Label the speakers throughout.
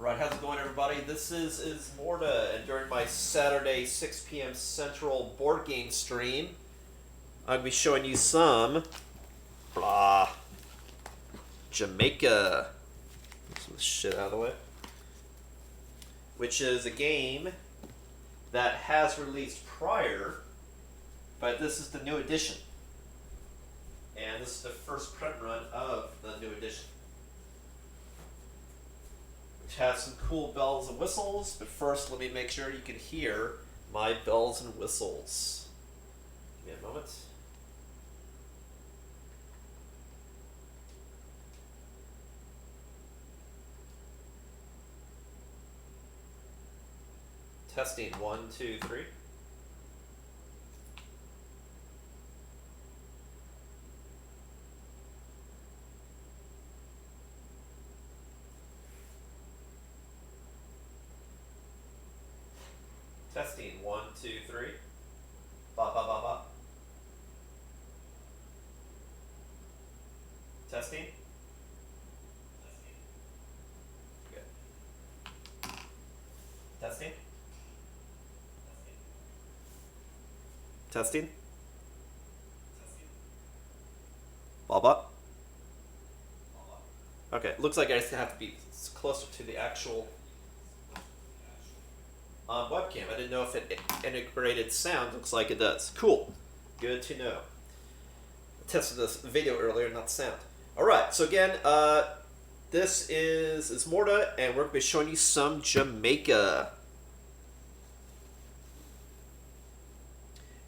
Speaker 1: Right, how's it going, everybody? This is Ismortah, and during my Saturday 6 p.m. Central board game stream, I'll be showing you some Jamaica. Get some shit out of the way. Which is a game that has released prior, but this is the new edition. And this is the first print run of the new edition. Which has some cool bells and whistles, but first let me make sure you can hear my bells and whistles. Give me a moment. Testing 1, 2, 3. Testing 1, 2, 3. Ba ba ba ba. Testing. Good. Testing. Testing. Ba. Okay, looks like I just have to be closer to the actual webcam. I didn't know if it integrated sound. Looks like it does. Cool. Good to know. I tested this video earlier, not sound. Alright, so again, this is Ismortah, and we're going to be showing you some Jamaica.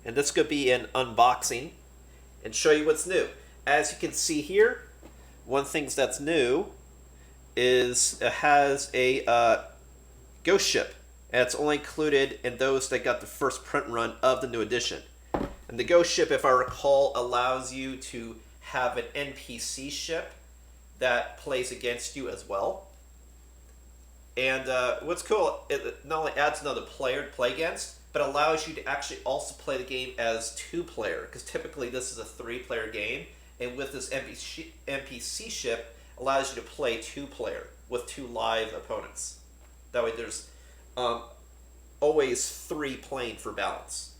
Speaker 1: And this could be an unboxing and show you what's new. As you can see here, one thing that's new is it has a ghost ship. And it's only included in those that got the first print run of the new edition. And the ghost ship, if I recall, allows you to have an NPC ship that plays against you as well. And what's cool, it not only adds another player to play against, but allows you to actually also play the game as 2-player, because typically this is a 3-player game, and with this NPC ship, allows you to play 2-player with 2 live opponents. That way there's always 3 playing for balance.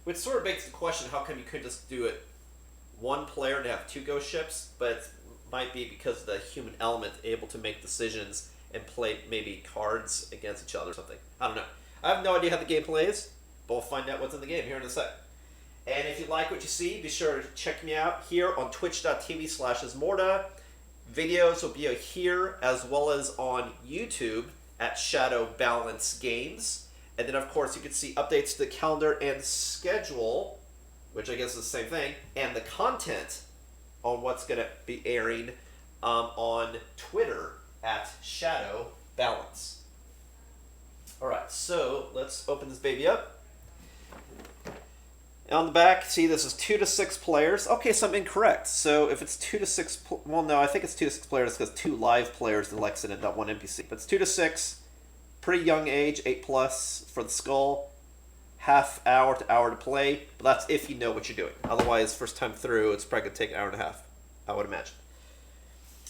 Speaker 1: Which sort of begs the question, how come you couldn't just do it 1 player and have 2 ghost ships? But it might be because of the human element able to make decisions and play maybe cards against each other or something. I don't know. I have no idea how the game plays, but we'll find out what's in the game here in a sec. And if you like what you see, be sure to check me out here on twitch.tv/Ismortah. Videos will be here as well as on YouTube at Shadow Balance Games. And then, of course, you can see updates to the calendar and schedule, which I guess is the same thing, and the content on what's going to be airing on Twitter at Shadow Balance. Alright, so let's open this baby up. And on the back, see, this is 2 to 6 players. Okay, so I'm incorrect. So if it's 2 to 6, well, no, I think it's 2 to 6 players because 2 live players in Lexington, not 1 NPC. But it's 2 to 6, pretty young age, 8+ for the skull, half hour to hour to play. But that's if you know what you're doing. Otherwise, first time through, it's probably going to take an hour and a half, I would imagine.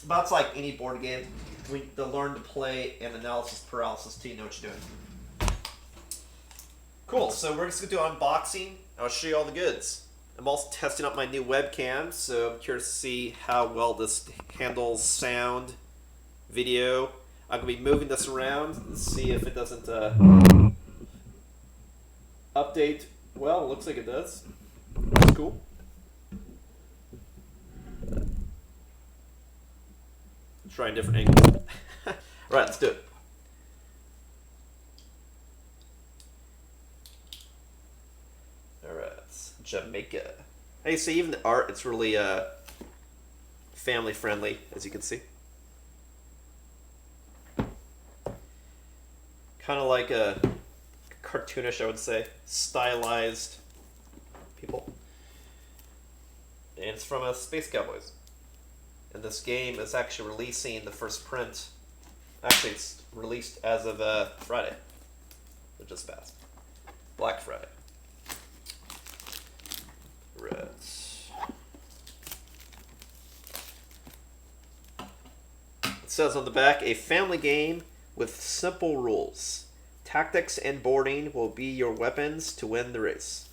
Speaker 1: But it's like any board game. We need to learn to play and analysis paralysis till you know what you're doing. Cool, so we're just going to do an unboxing. I'll show you all the goods. I'm also testing out my new webcam, so I'm curious to see how well this handles sound, video. I'm going to be moving this around and see if it doesn't update. Well, it looks like it does. That's cool. Trying different angles. Right, let's do it. Alright, Jamaica. Hey, so even the art, it's really family friendly, as you can see. Kind of like a cartoonish, I would say. Stylized people. And it's from Space Cowboys. And this game is actually releasing the first print. Actually, it's released as of Friday. It just passed. Black Friday. Reds. It says on the back, a family game with simple rules. Tactics and boarding will be your weapons to win the race.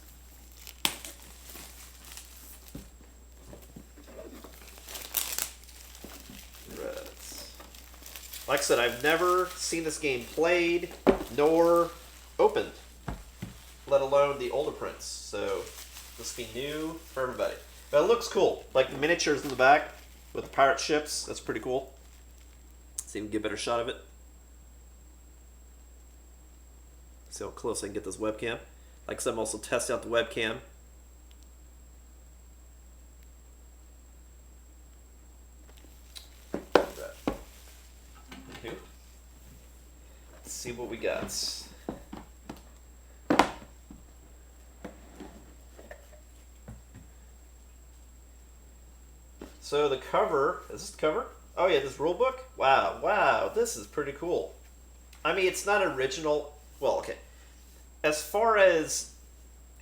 Speaker 1: Like I said, I've never seen this game played nor opened, let alone the older prints. So this will be new for everybody. But it looks cool. Like the miniatures in the back with the pirate ships. That's pretty cool. Let's see if we can get a better shot of it. See how close I can get this webcam. Like I said, I'm also testing out the webcam. Let's see what we got. So the cover, is this the cover? Oh yeah, this rule book? Wow, this is pretty cool. I mean, it's not original. Well, okay. As far as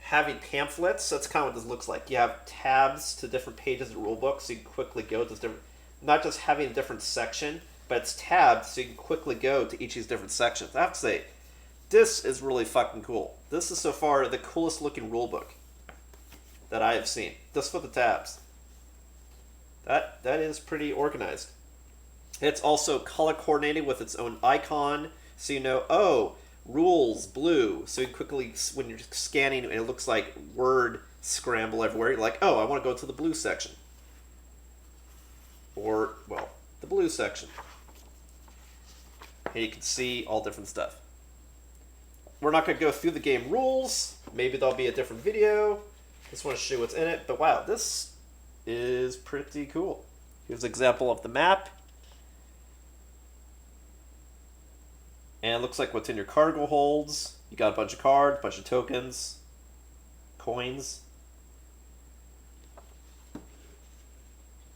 Speaker 1: having pamphlets, that's kind of what this looks like. You have tabs to different pages of the rule book, so you can quickly go to different, not just having a different section, but it's tabs, so you can quickly go to each of these different sections. I have to say, this is really fucking cool. This is so far the coolest looking rule book that I have seen. Just with the tabs. That is pretty organized. It's also color coordinated with its own icon, so you know, oh, rules, blue. So you quickly, when you're scanning, and it looks like word scramble everywhere, you're like, oh, I want to go to the blue section. Or, well, the blue section. And you can see all different stuff. We're not going to go through the game rules. Maybe there'll be a different video. Just want to show you what's in it. But wow, this is pretty cool. Here's an example of the map. And it looks like what's in your cargo holds. You got a bunch of cards, a bunch of tokens, coins.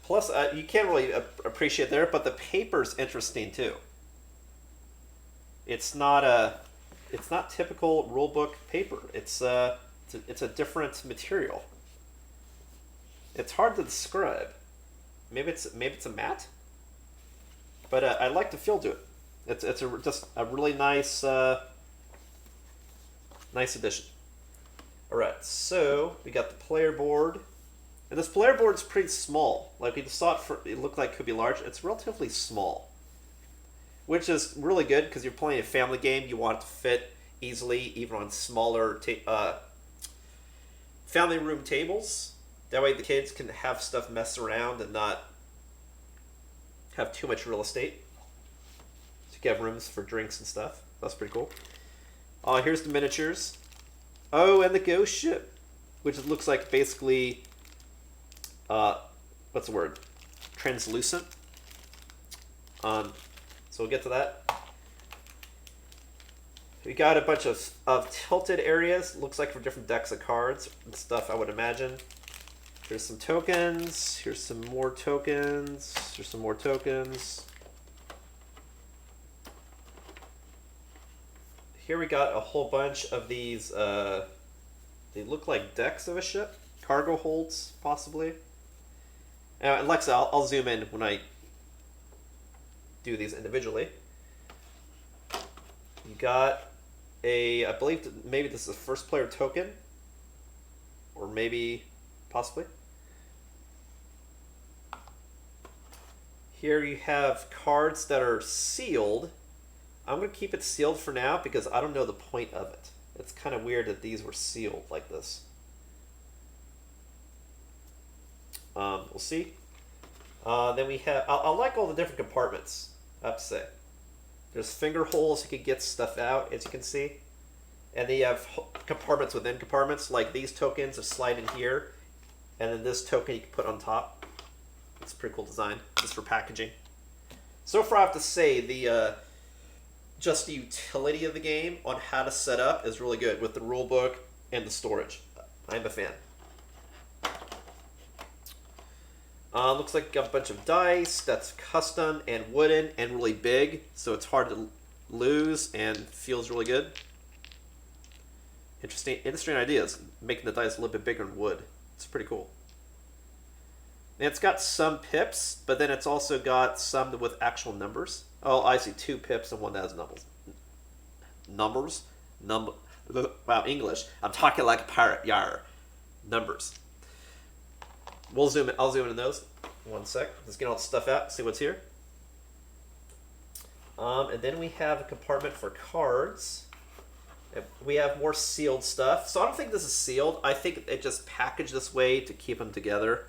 Speaker 1: Plus, you can't really appreciate there, but the paper's interesting too. It's not typical rulebook paper. It's a different material. It's hard to describe. Maybe it's a matte, but I like the feel to it. It's just a really nice nice addition. All right, so we got the player board, and this player board is pretty small. Like we just thought it looked like it could be large. It's relatively small, which is really good because you're playing a family game. You want it to fit easily, even on smaller family room tables. That way the kids can have stuff mess around and not have too much real estate. So you can have rooms for drinks and stuff. That's pretty cool. Here's the miniatures. Oh, and the ghost ship, which looks like basically, what's the word? Translucent. So we'll get to that. We got a bunch of tilted areas. Looks like for different decks of cards and stuff, I would imagine. Here's some tokens. Here's some more tokens. Here's some more tokens. Here we got a whole bunch of these, they look like decks of a ship. Cargo holds, possibly. And Alexa, I'll zoom in when I do these individually. You got I believe maybe this is a first player token. Or maybe, possibly. Here you have cards that are sealed. I'm going to keep it sealed for now because I don't know the point of it. It's kind of weird that these were sealed like this. We'll see. Then we have, I like all the different compartments, I have to say. There's finger holes you can get stuff out, as you can see. And then you have compartments within compartments, like these tokens slide in here. And then this token you can put on top. It's a pretty cool design, just for packaging. So far I have to say, just the utility of the game on how to set up is really good with the rule book and the storage. I'm a fan. Looks like got a bunch of dice that's custom and wooden and really big, so it's hard to lose and feels really good. Interesting ideas, making the dice a little bit bigger in wood. It's pretty cool. And it's got some pips, but then it's also got some with actual numbers. Oh, I see 2 pips and one that has numbers. Numbers? Wow, English. I'm talking like a pirate. Yar. Numbers. We'll zoom in. I'll zoom in on those. 1 sec. Let's get all the stuff out. See what's here. And then we have a compartment for cards. We have more sealed stuff. So I don't think this is sealed. I think it just packaged this way to keep them together.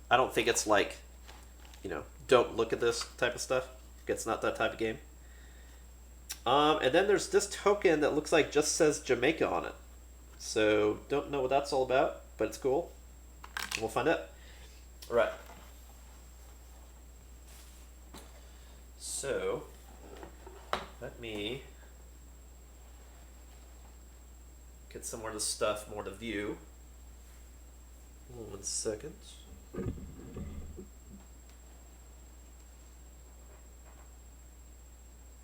Speaker 1: I don't think it's like, don't look at this type of stuff. It's not that type of game. And then there's this token that looks like just says Jamaica on it. So don't know what that's all about, but it's cool. We'll find out. All right. So let me get some more of the stuff more to view. 1 second.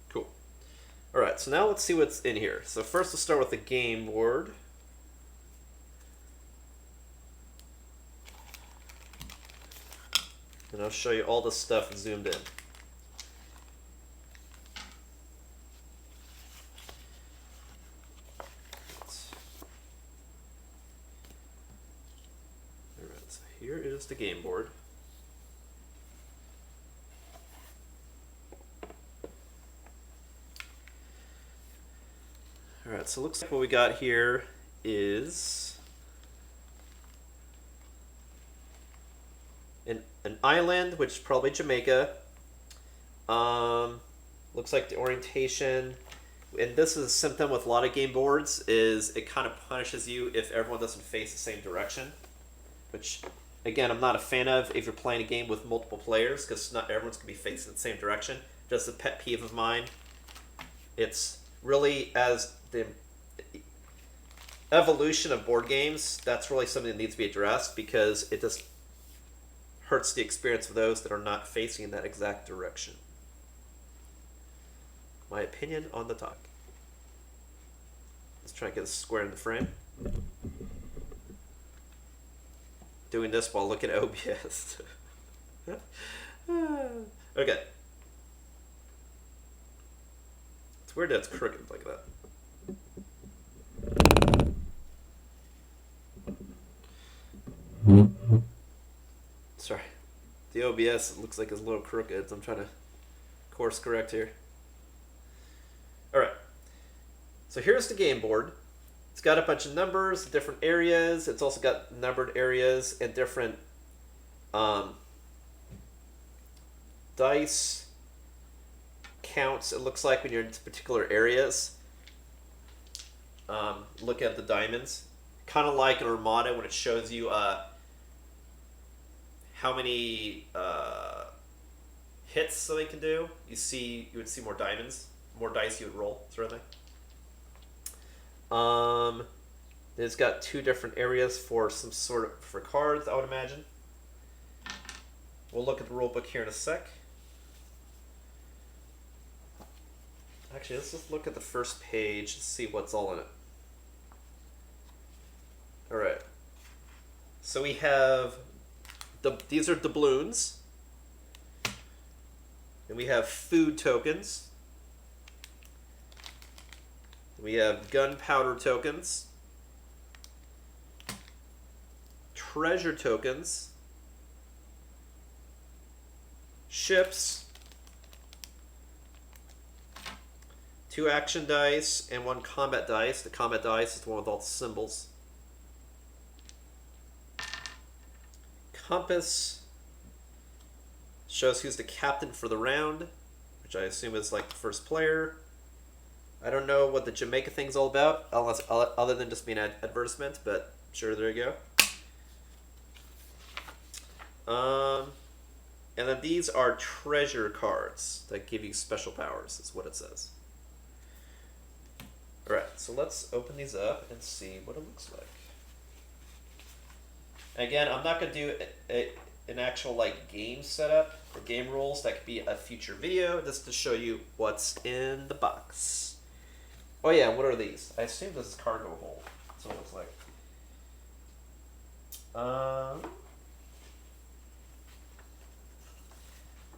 Speaker 1: Cool. All right, so now let's see what's in here. So first we'll start with the game board. And I'll show you all the stuff zoomed in. Alright, so here is the game board. Alright, so it looks like what we got here is an island, which is probably Jamaica. Looks like the orientation, and this is a symptom with a lot of game boards, is it kind of punishes you if everyone doesn't face the same direction, which, again, I'm not a fan of if you're playing a game with multiple players, because not everyone's going to be facing the same direction. Just a pet peeve of mine. It's really, as the evolution of board games, that's really something that needs to be addressed, because it just hurts the experience of those that are not facing in that exact direction. My opinion on the talk. Let's try and get this square in the frame. Doing this while looking at OBS. Okay. It's weird that it's crooked like that. Sorry. The OBS looks like it's a little crooked, so I'm trying to course correct here. Alright. So here's the game board. It's got a bunch of numbers, different areas. It's also got numbered areas and different dice counts, it looks like, when you're in particular areas. Look at the diamonds. Kind of like an Armada when it shows you how many hits something can do. You would see more diamonds, more dice you would roll, sort of thing. It's got 2 different areas for some sort of for cards, I would imagine. We'll look at the rule book here in a sec. Actually, let's just look at the first page and see what's all in it. All right. So we have these are doubloons, and we have food tokens. We have gunpowder tokens, treasure tokens, ships, 2 action dice, and 1 combat dice. The combat dice is the one with all the symbols. Compass shows who's the captain for the round, which I assume is like the first player. I don't know what the Jamaica thing's all about, other than just being an advertisement, but sure, there you go. And then these are treasure cards that give you special powers, is what it says. Alright, so let's open these up and see what it looks like. Again, I'm not going to do an actual game setup or game rules. That could be a future video, just to show you what's in the box. Oh yeah, what are these? I assume this is cargo hold. That's what it looks like.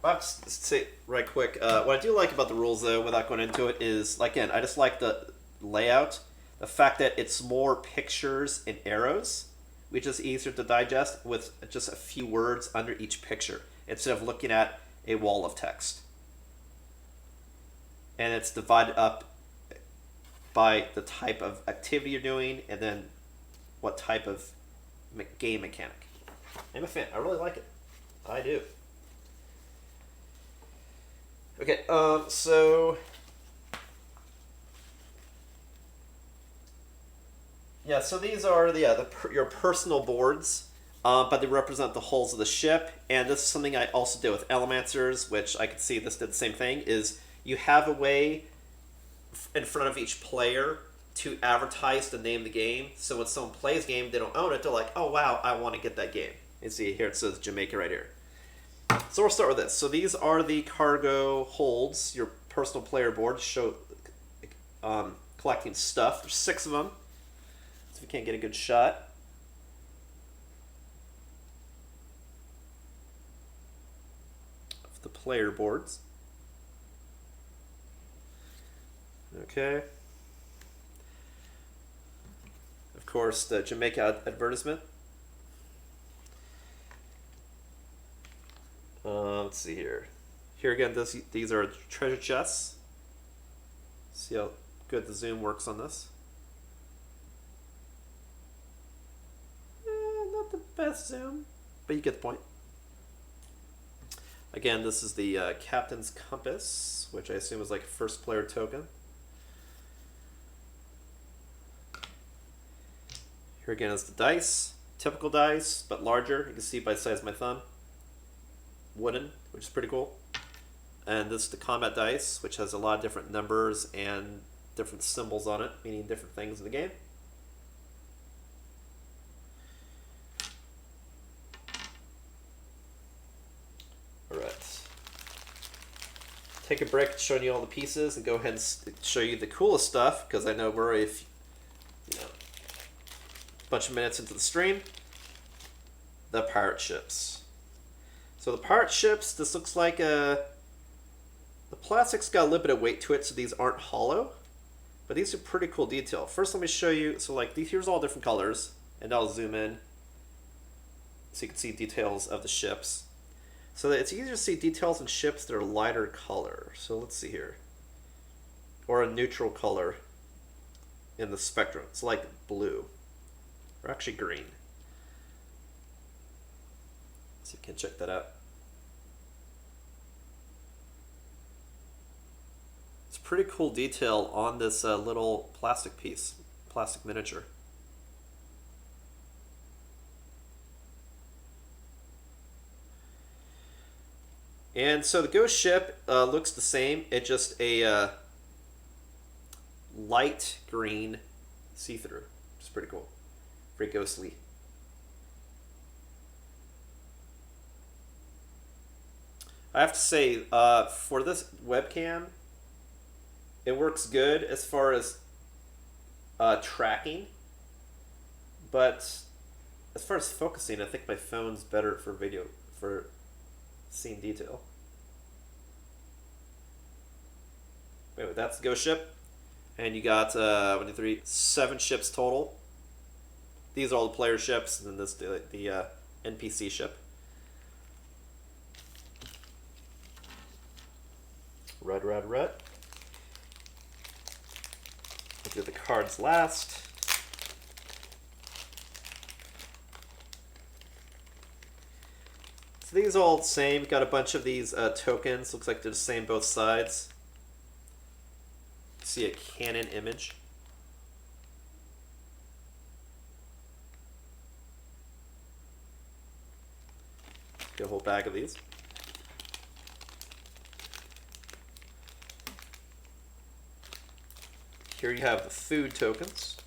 Speaker 1: I'll just say right quick. What I do like about the rules, though, without going into it, is again, I just like the layout, the fact that it's more pictures and arrows, which is easier to digest with just a few words under each picture instead of looking at a wall of text. And it's divided up by the type of activity you're doing and then what type of game mechanic. I'm a fan. I really like it. I do. Okay, so yeah, so these are your personal boards, but they represent the hulls of the ship. And this is something I also did with Elementers, which I could see this did the same thing. Is you have a way in front of each player to advertise the name of the game. So when someone plays a game, they don't own it. They're like, oh wow, I want to get that game. You see here it says Jamaica right here. So we'll start with this. So these are the cargo holds, your personal player board to show collecting stuff. There's 6 of them. So if you can't get a good shot. Of the player boards. Okay. Of course, the Jamaica advertisement. Let's see here. Here again, these are treasure chests. See how good the zoom works on this. Not the best zoom, but you get the point. Again, this is the Captain's Compass, which I assume is like a first player token. Here again is the dice. Typical dice, but larger. You can see by the size of my thumb. Wooden, which is pretty cool. And this is the combat dice, which has a lot of different numbers and different symbols on it, meaning different things in the game. Alright. Take a break showing you all the pieces and go ahead and show you the coolest stuff, because I know we're a bunch of minutes into the stream. The pirate ships. So the pirate ships, this looks like the plastic's got a little bit of weight to it, so these aren't hollow. But these are pretty cool detail. First, let me show you, so like here's all different colors, and I'll zoom in so you can see details of the ships. So that it's easier to see details in ships that are lighter color. So let's see here. Or a neutral color in the spectrum. It's like blue. Or actually green. So you can check that out. It's pretty cool detail on this little plastic piece, plastic miniature. And so the ghost ship looks the same. It's just a light green see-through, which is pretty cool. Very ghostly. I have to say, for this webcam, it works good as far as tracking, but as far as focusing, I think my phone's better for video, for seeing detail. Wait, that's the ghost ship, and you got 1, 2, 3, 7 ships total. These are all the player ships, and then this the NPC ship. Red. We'll do the cards last. So these are all the same. Got a bunch of these tokens. Looks like they're the same both sides. See a Canon image. Get a whole bag of these. Here you have the food tokens.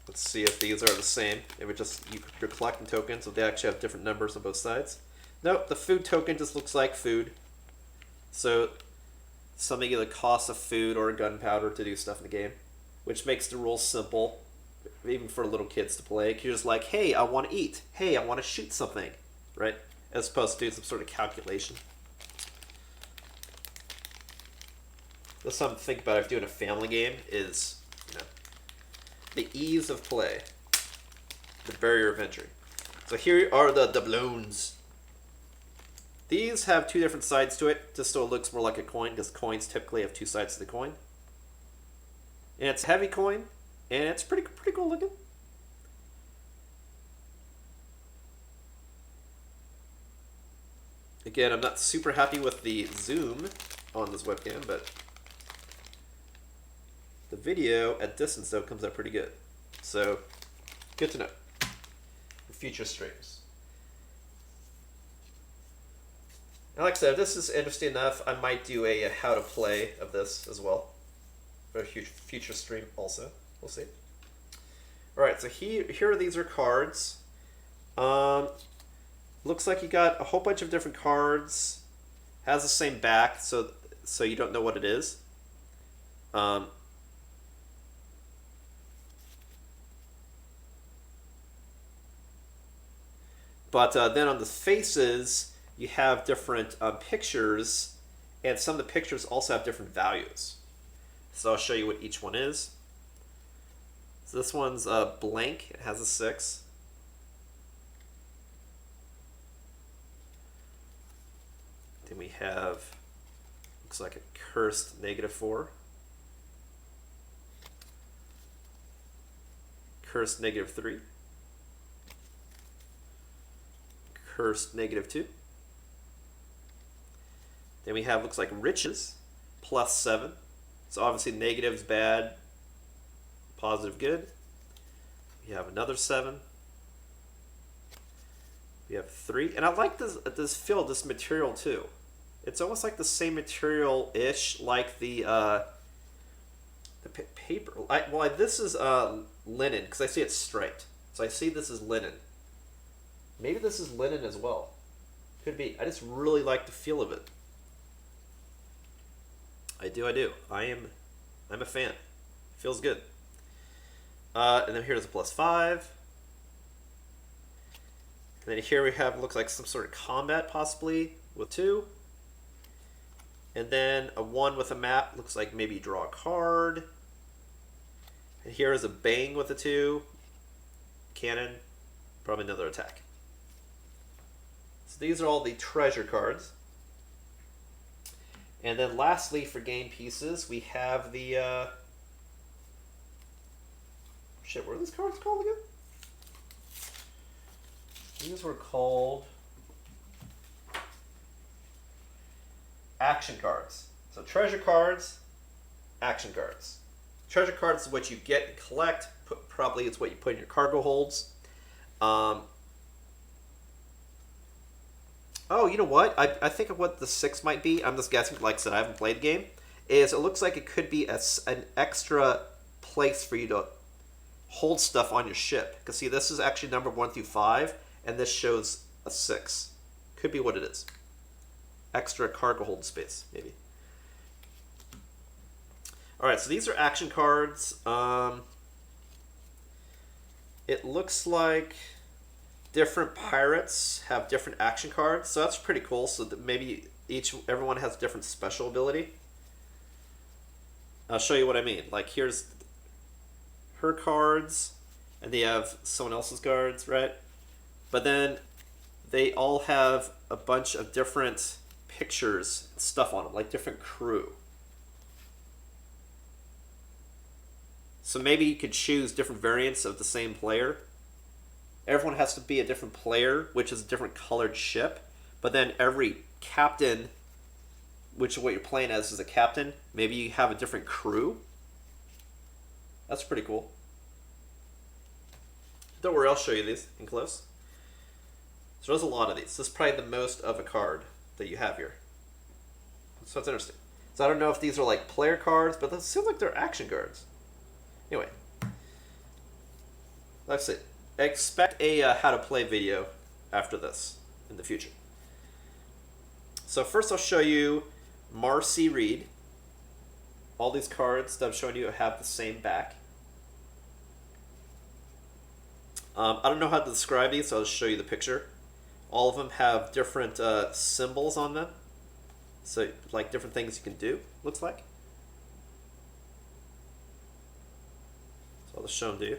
Speaker 1: Let's see if these are the same. It would just you're collecting tokens, so they actually have different numbers on both sides. Nope, the food token just looks like food. So something of the cost of food or gunpowder to do stuff in the game, which makes the rules simple, even for little kids to play. You're just like, hey, I want to eat. Hey, I want to shoot something. right? As opposed to doing some sort of calculation. That's something to think about if doing a family game is, you know, the ease of play, the barrier of entry. So here are the doubloons. These have two different sides to it, just so it looks more like a coin, because coins typically have two sides to the coin. And it's a heavy coin, and it's pretty cool looking. Again, I'm not super happy with the zoom on this webcam, but the video at distance, though, comes out pretty good. So, good to know for future streams. And like I said, if this is interesting enough, I might do a how to play of this as well for a future stream also. We'll see. Alright, so these are cards. Looks like you got a whole bunch of different cards. Has the same back, so you don't know what it is. But then on the faces, you have different pictures, and some of the pictures also have different values. So I'll show you what each one is. So this one's blank. It has a 6. Then we have, looks like a cursed -4. Cursed -3. Cursed -2. Then we have, looks like riches, +7. So obviously negative is bad, positive good. We have another 7. We have 3. And I like this feel, this material too. It's almost like the same material-ish, like the paper. This is linen, because I see it's striped. So I see this is linen. Maybe this is linen as well. Could be. I just really like the feel of it. I do. I'm a fan. Feels good. And then here's a +5. And then here we have, looks like some sort of combat possibly with 2. And then a 1 with a map. Looks like maybe draw a card. And here is a bang with a 2. Cannon. Probably another attack. So these are all the treasure cards. And then lastly, for game pieces, we have the... Shit, what are these cards called again? These were called... action cards. So treasure cards, action cards. Treasure cards is what you get and collect. Probably it's what you put in your cargo holds. Oh, you know what? I think of what the 6 might be. I'm just guessing. Like I said, I haven't played the game. Is it looks like it could be an extra place for you to hold stuff on your ship. Because see, this is actually number 1 through 5, and this shows a 6. Could be what it is. Extra cargo hold space, maybe. Alright, so these are action cards. It looks like different pirates have different action cards, so that's pretty cool. So that maybe everyone has different special ability. I'll show you what I mean. Like here's her cards, and they have someone else's cards, right? But then they all have a bunch of different pictures and stuff on them, like different crew. So maybe you could choose different variants of the same player. Everyone has to be a different player, which is a different colored ship. But then every captain, which is what you're playing as a captain, maybe you have a different crew. That's pretty cool. Don't worry, I'll show you these in close. So there's a lot of these. This is probably the most of a card that you have here. So it's interesting. So I don't know if these are like player cards, but they seem like they're action cards. Anyway, that's it. Expect a how to play video after this in the future. So first I'll show you Marcy Reed. All these cards that I'm showing you have the same back. I don't know how to describe these, so I'll just show you the picture. All of them have different symbols on them. So, like different things you can do, looks like. So I'll just show them to you.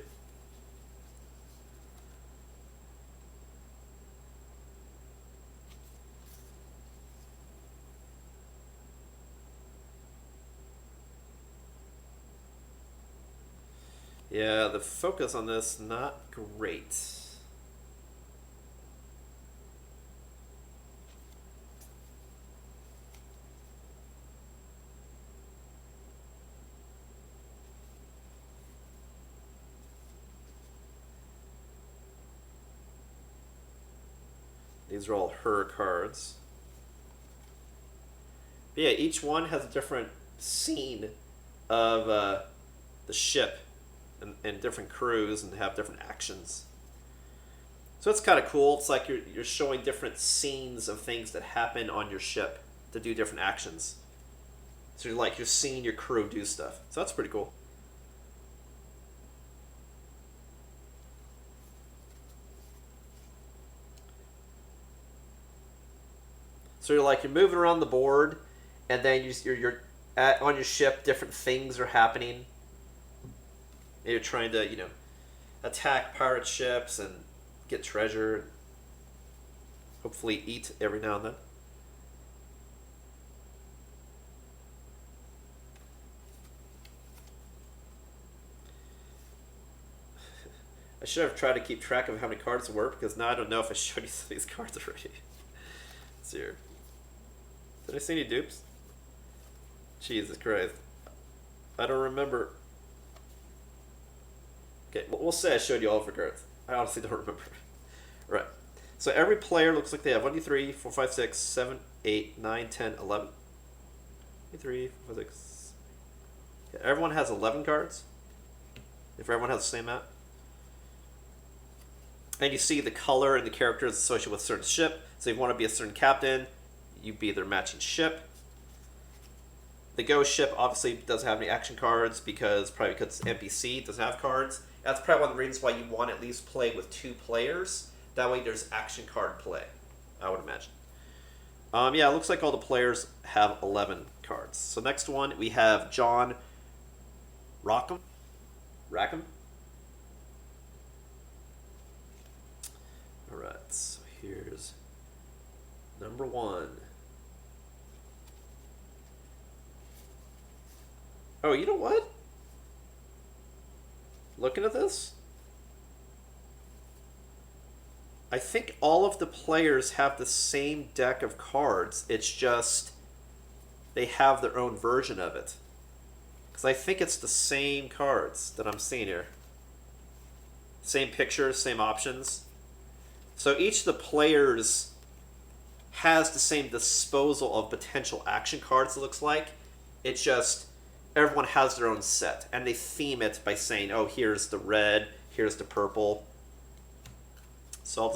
Speaker 1: Yeah, the focus on this, not great. These are all her cards. But yeah, each one has a different scene of the ship and different crews and have different actions. So it's kind of cool. It's like you're showing different scenes of things that happen on your ship to do different actions. So you're seeing your crew do stuff. So that's pretty cool. So you're moving around the board, and then you're on your ship. Different things are happening. And you're trying to attack pirate ships and get treasure. Hopefully, eat every now and then. I should have tried to keep track of how many cards there were, because now I don't know if I showed you some of these cards already. Let's see here. Did I see any dupes? Jesus Christ. I don't remember. Okay, we'll say I showed you all of the cards. I honestly don't remember. Right. So every player looks like they have 1, 2, 3, 4, 5, 6, 7, 8, 9, 10, 11. 1, 2, 3, 4, 5, 6. Okay, everyone has 11 cards. If everyone has the same amount. And you see the color and the characters associated with a certain ship. So if you want to be a certain captain, you be their matching ship. The ghost ship obviously doesn't have any action cards probably because NPC doesn't have cards. That's probably one of the reasons why you want to at least play with 2 players. That way there's action card play, I would imagine. Yeah, it looks like all the players have 11 cards. So next one, we have John Rackham. Alright, so here's number 1. Oh, you know what? Looking at this, I think all of the players have the same deck of cards. It's just they have their own version of it. Because I think it's the same cards that I'm seeing here. Same pictures, same options. So each of the players has the same disposal of potential action cards, it looks like. It's just everyone has their own set, and they theme it by saying, oh, here's the red, here's the purple. So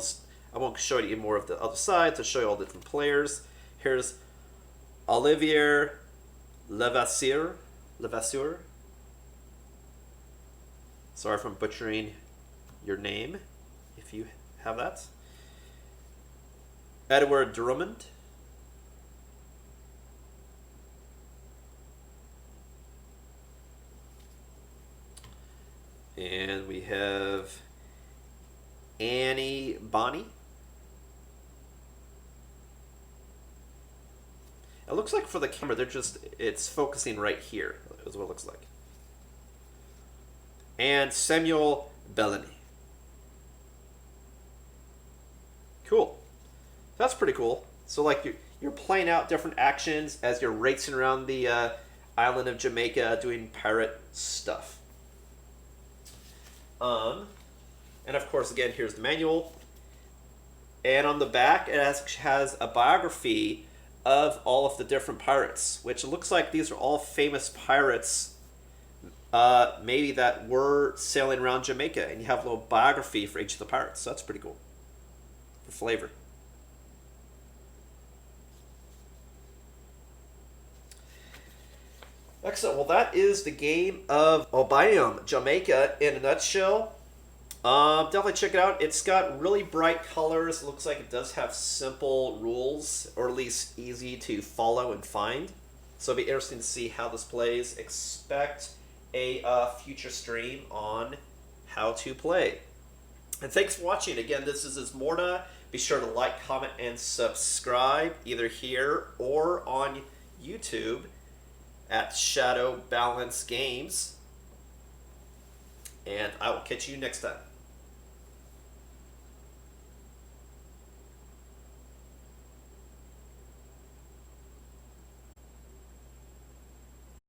Speaker 1: I won't show you more of the other side to show you all the different players. Here's Olivier Levasseur. Sorry if I'm butchering your name, if you have that. Edward Drummond. And we have Annie Bonnie. It looks like for the camera, it's focusing right here, is what it looks like. And Samuel Bellany. Cool. That's pretty cool. So like you're playing out different actions as you're racing around the island of Jamaica doing pirate stuff. And of course, again, here's the manual. And on the back, it has a biography of all of the different pirates, which looks like these are all famous pirates, maybe that were sailing around Jamaica. And you have a little biography for each of the pirates. So that's pretty cool. For flavor. Excellent. Well, that is the game of Obiam, Jamaica, in a nutshell. Definitely check it out. It's got really bright colors. It looks like it does have simple rules, or at least easy to follow and find. So it'll be interesting to see how this plays. Expect a future stream on how to play. And thanks for watching. Again, this is Ismortah. Be sure to like, comment, and subscribe either here or on YouTube at Shadow Balance Games. And I will catch you next time.